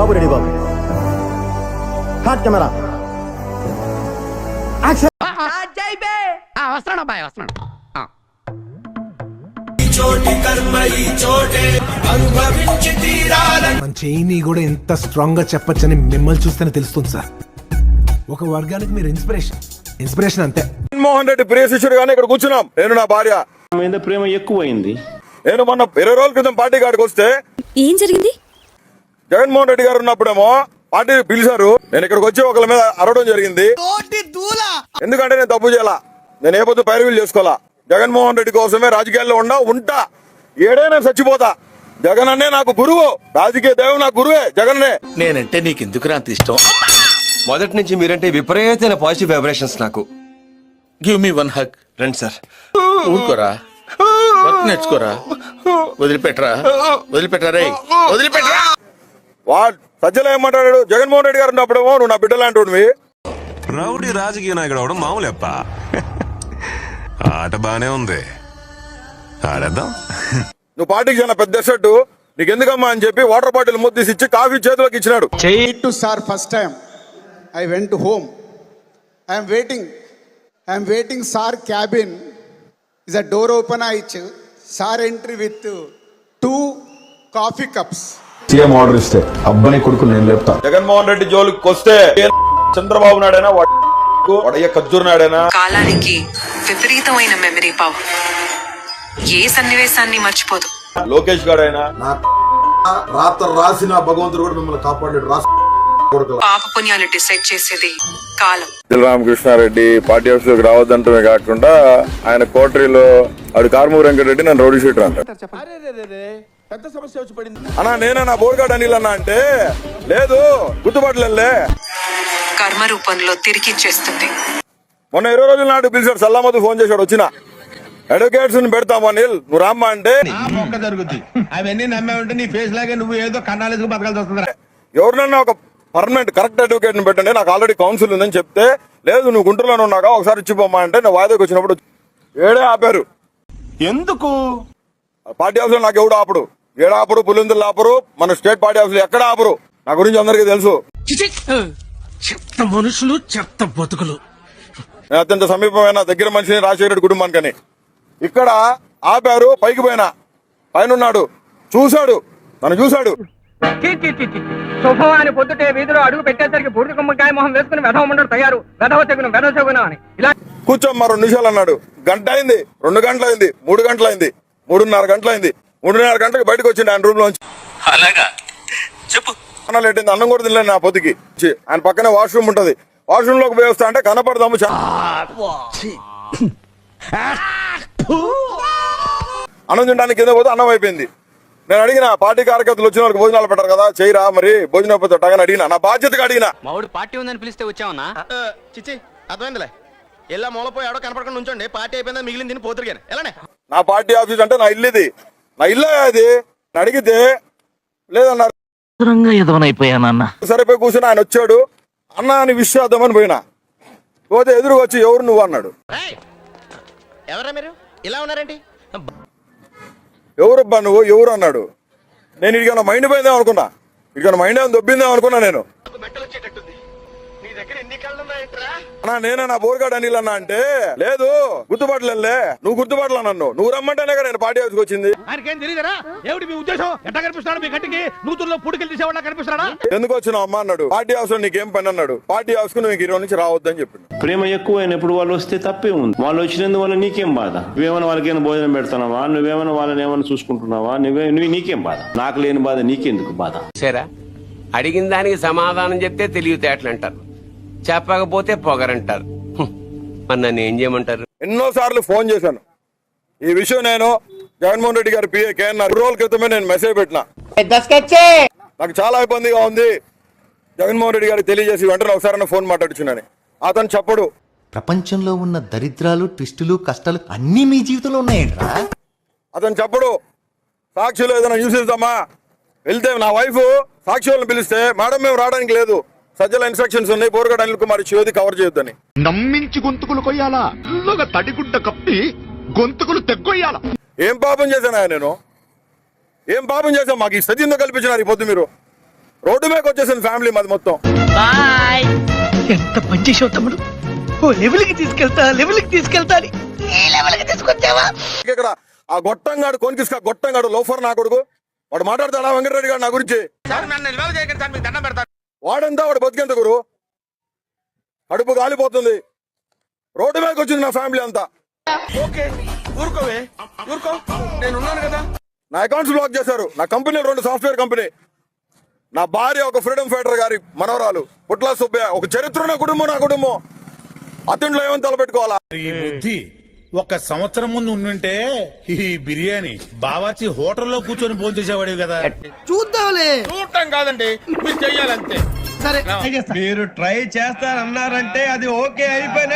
బాబు ready బాబు. Hot camera action. వస్తున్నాడు అబ్బాయి వస్తున్నాడు. మన చైనీ కూడా ఎంత స్ట్రాంగ్ గా చెప్పొచ్చని మిమ్మల్ని చూస్తేనే తెలుస్తుంది సార్. ఒక వర్గానికి మీరు ఇన్స్పిరేషన్ అంతే. జగన్మోహన్ రెడ్డి ప్రియ శిష్యుడు గానీ ఇక్కడ కూర్చున్నాం. నేను నా భార్య మీద ప్రేమ ఎక్కువైంది. నేను మొన్న 20 రోజుల క్రితం పార్టీ కాడికి వస్తే ఏం జరిగింది? జగన్మోహన్ రెడ్డి గారు ఉన్నప్పుడేమో పార్టీ పిలిచారు. నేను ఇక్కడికి వచ్చి ఒకరి మీద అరవడం జరిగింది. ఎందుకంటే నేను తప్పు చేయాల, నేను ఏ పొద్దు పైరవీలు చేసుకోవాలా. జగన్మోహన్ రెడ్డి కోసమే రాజకీయాల్లో ఉంటా, ఏడైనా చచ్చిపోతా. జగన్ అన్నే నాకు గురువు, రాజకీయ దేవుడు నాకు గురువే జగన్నే. నేనంటే నీకు ఎందుకు అంత ఇష్టం? మొదటి నుంచి మీరంటే విపరీతమైన పాజిటివ్ వైబ్రేషన్స్ నాకు. Give me one hug. రండి సార్. ఊరుకోరా, వర్క్ నేర్చుకోరా, వదిలిపెట్టరా రే, వదిలిపెట్టరా. వాడు సజ్జలో ఏమంటాడు, జగన్మోహన్ రెడ్డి గారు ఉన్నప్పుడేమో నువ్వు నా బిడ్డ లాంటి రౌడీ రాజకీయ నాయకుడు అవడం మామూలేప్ప. ఆట బానే ఉంది, ఆడేద్దాం. నువ్వు పార్టీకి చాలా పెద్ద షర్టు, నీకు ఎందుకమ్మా అని చెప్పి వాటర్ బాటిల్ ముద్దేసి ఇచ్చి కాఫీ చేతిలోకి ఇచ్చినాడు. Sir first time I went to home. I am waiting sir cabin. Is a door open aichu. Sir entry with 2 coffee cups. CM order ఇస్తే అబ్బని కొడుకు నేను లేపుతా. జగన్మోహన్ రెడ్డి జోలికి వస్తే చంద్రబాబు నాయుడైనా వడయ్య ఖర్జూర్ నాయుడైనా. కాలానికి విపరీతమైన మెమరీ పవర్, ఏ సన్నివేశాన్ని మర్చిపోదు. లోకేష్ గారైనా రాత్రి రాసిన భగవంతుడు కూడా మిమ్మల్ని కాపాడాడు. పాప పుణ్యాలు డిసైడ్ చేసేది కాలం. రామకృష్ణారెడ్డి పార్టీ ఆఫీస్ లోకి రావద్దంటమే కాకుండా ఆయన కోటరీలో ఆడు కార్మూరు వెంకటరెడ్డి నన్ను రౌడీ షీటర్ అంటాడు. పెద్ద సమస్య వచ్చి పడింది అన్నా నేనే నా బోర్గాడ్ అనిల్ అన్నా అంటే లేదు గుర్తుపట్టలే. కర్మ రూపంలో తిరిగిచ్చేస్తుంది. మొన్న 20 రోజుల నాడు పిలిచాడు, సల్లామతు ఫోన్ చేశాడు. వచ్చిన అడ్వకేట్స్ పెడతాము అనిల్, నువ్వు రామ్మా అంటే జరుగుతుంది. అవన్నీ నమ్మే ఉంటే నీ ఫేస్ లాగే నువ్వు ఏదో కన్నాలేసుకు బతకాల్సి వస్తుంది. ఎవరినన్నా ఒక పర్మనెంట్ కరెక్ట్ అడ్వకేట్ ని పెట్టండి, నాకు ఆల్రెడీ కౌన్సిల్ ఉందని చెప్తే లేదు నువ్వు గుంటూరులోనే ఉన్నాగా ఒకసారి ఇచ్చిపోమ్మా అంటే నేను వాయిదాకి వచ్చినప్పుడు ఏడే ఆపారు. ఎందుకు పార్టీ ఆఫీస్ లో నాకు ఎవడు ఆపడు, ఏడాపరు పులిందులు ఆపరు, మన స్టేట్ పార్టీ ఆఫీస్ లో ఎక్కడ ఆపరు. నా గురించి అందరికీ తెలుసు. చెత్త మనుషులు, చెత్త బతుకులు. నేను అత్యంత సమీపమైన దగ్గర మనిషిని రాజశేఖర కుటుంబానికని. ఇక్కడ ఆపారు, పైకి పోయినా పైన ఉన్నాడు, చూశాడు, నన్ను చూశాడు. శుభవాని పొద్దుటే వీధిలో అడుగు పెట్టేసరికి బూడిద గుమ్మకాయ మొహం వేసుకుని వెధవ ఉండడు తయారు, వెధవ చెగును అని ఇలా కూర్చోమ్మా 2 నిమిషాలు అన్నాడు. గంట అయింది, 2 గంటలు అయింది, 3 గంటలు అయింది, 3:30 గంటలు అయింది. 3:30 గంటలకు బయటకు వచ్చింది ఆయన రూమ్ లోంచి. అలాగా చెప్పు. అన్న లేట్ అయింది, అన్నం కూడా తినలేదు నా పొద్దుకి. ఆయన పక్కనే వాష్రూమ్ ఉంటది, వాష్రూమ్ లోకి పోయి వస్తా అంటే కనపడదాము. అన్నం తినడానికి కింద పోతే అన్నం అయిపోయింది. నేను అడిగిన పార్టీ కార్యకర్తలు వచ్చిన వాళ్ళకి భోజనాలు పెట్టారు కదా, చేయరా మరి భోజనం పెట్టగానే అడిగినా, నా బాధ్యతగా అడిగినా. మావుడు పార్టీ ఉందని పిలిస్తే వచ్చావన్నా? చిచ్చి అర్థమైందిలే, ఎలా మూలపోయి ఆడో కనపడకుండా ఉంచండి. పార్టీ అయిపోయిందా మిగిలింది తిని పోతురుగానే ఎలానే. నా పార్టీ ఆఫీస్ అంటే నా ఇల్లు ఇది, నా ఇల్లే అది. అడిగితే లేదన్నారు. సరిపోయి కూర్చొని ఆయన వచ్చాడు, అన్న అని విష్ చేద్దామని పోయినా, పోతే ఎదురుగా వచ్చి ఎవరు నువ్వు అన్నాడు. ఎవరా మీరు ఇలా ఉన్నారేంటి? ఎవరబ్బా నువ్వు, ఎవరు అన్నాడు. నేను ఇడికన్నా మైండ్ పోయిందేమో అనుకున్నా, ఇడికన్నా మైండ్ ఏమైనా దొబ్బిందేమో అనుకున్నా. నేను అన్నా నేనే నా బోర్గాడ్ అనిల్ అన్నా అంటే లేదు గుర్తుపట్టలే, నువ్వు గుర్తుపట్టలే నన్ను, నువ్వు రమ్మంటేనే కదా నేను పార్టీ ఆఫీస్కి వచ్చింది. ఎందుకు వచ్చినావు అమ్మా అన్నాడు. పార్టీ హౌస్ లో నీకేం పని అన్నాడు. పార్టీ హౌస్ కు నువ్వు 20 నుంచి రావద్దని చెప్పిండు. ప్రేమ ఎక్కువైనప్పుడు వాళ్ళు వస్తే తప్పే ఉంది. వాళ్ళు వచ్చినందువల్ల నీకేం బాధ? నువ్వేమైనా వాళ్ళకైనా భోజనం పెడతావా, నువ్వేమైనా వాళ్ళని ఏమైనా చూసుకుంటున్నావా, నీకేం బాధ? నాకు లేని బాధ నీకెందుకు బాధ? సరే, అడిగిన దానికి సమాధానం చెప్తే తెలివితేటలు అంటారు, చెప్పకపోతే పొగరంటారు. మరి నన్ను ఏం చేయమంటారు? ఎన్నోసార్లు ఫోన్ చేశాను ఈ విషయం. నేను జగన్మోహన్ రెడ్డి గారి పిఏ కేఎన్ఆర్ 2 రోజుల క్రితమే నేను మెసేజ్ పెట్టినా. నాకు చాలా ఇబ్బందిగా ఉంది, జగన్మోహన్ రెడ్డి గారికి తెలియజేసి వెంటనే ఒకసారి ఫోన్ మాట్లాడుచున్నాను. అతను చెప్పడు. ప్రపంచంలో ఉన్న దరిద్రాలు, ట్విస్టులు, కష్టాలు అన్ని మీ జీవితంలో ఉన్నాయంట్రా. అతను చెప్పడు. సాక్షులు ఏదైనా న్యూస్ ఇద్దామా వెళ్తే నా వైఫ్ సాక్షులను పిలిస్తే మేడం మేము రావడానికి లేదు, సజ్జల ఇన్స్ట్రక్షన్స్ ఉన్నాయి, బోర్గడ్ అనిల్ కుమార్ చేతి కవర్ చేయొద్దని. నమ్మించి గొంతుకులు కొయ్యాలా, తడిగుడ్డ కప్పి గొంతుకులు తెగ్గొయ్యాలా. ఏం పాపం చేశాను నేను, ఏం పాపం చేశాను? మాకు ఈ సత్యంతో కల్పించినారు ఈ పొద్దు మీరు. రోడ్డు మీదకి వచ్చేసింది ఫ్యామిలీ మాది మొత్తం. ఎంత పని చేసావు తమ్ముడు. ఓ లెవెల్కి తీసుకెళ్తా అని ఈ లెవెల్కి తీసుకొచ్చావా? ఇక్కడ ఆ గొట్టంగాడు కొనికిస్కా గొట్టంగాడు లోఫర్ నా కొడుకు వాడు మాట్లాడతాడా వెంకటరెడ్డి గారు నా గురించి? వాడంతా వాడు బతికేంత గురు కడుపు కాలిపోతుంది. రోడ్డు మీదకి వచ్చింది నా ఫ్యామిలీ అంతా. నా అకౌంట్స్ బ్లాక్ చేశారు. నా కంపెనీ 2 సాఫ్ట్వేర్ కంపెనీ. నా భార్య ఒక ఫ్రీడమ్ ఫైటర్ గారి మనవరాలు పుట్లా సుబ్బయ్య. ఒక చరిత్ర ఉన్న కుటుంబం నా కుటుంబం. అతనిలో ఏమని తలపెట్టుకోవాలా? ఈ బుద్ధి 1 సంవత్సరం ముందు ఉండుంటే ఈ బిర్యానీ బావాచి హోటల్లో కూర్చొని భోజనం చేసేవాడివి కదా. చూద్దాంలే. చూడటం కాదండి మీరు చెయ్యాలంతే. సరే మీరు ట్రై చేస్తారన్నారంటే అది ఓకే అయిపోయిన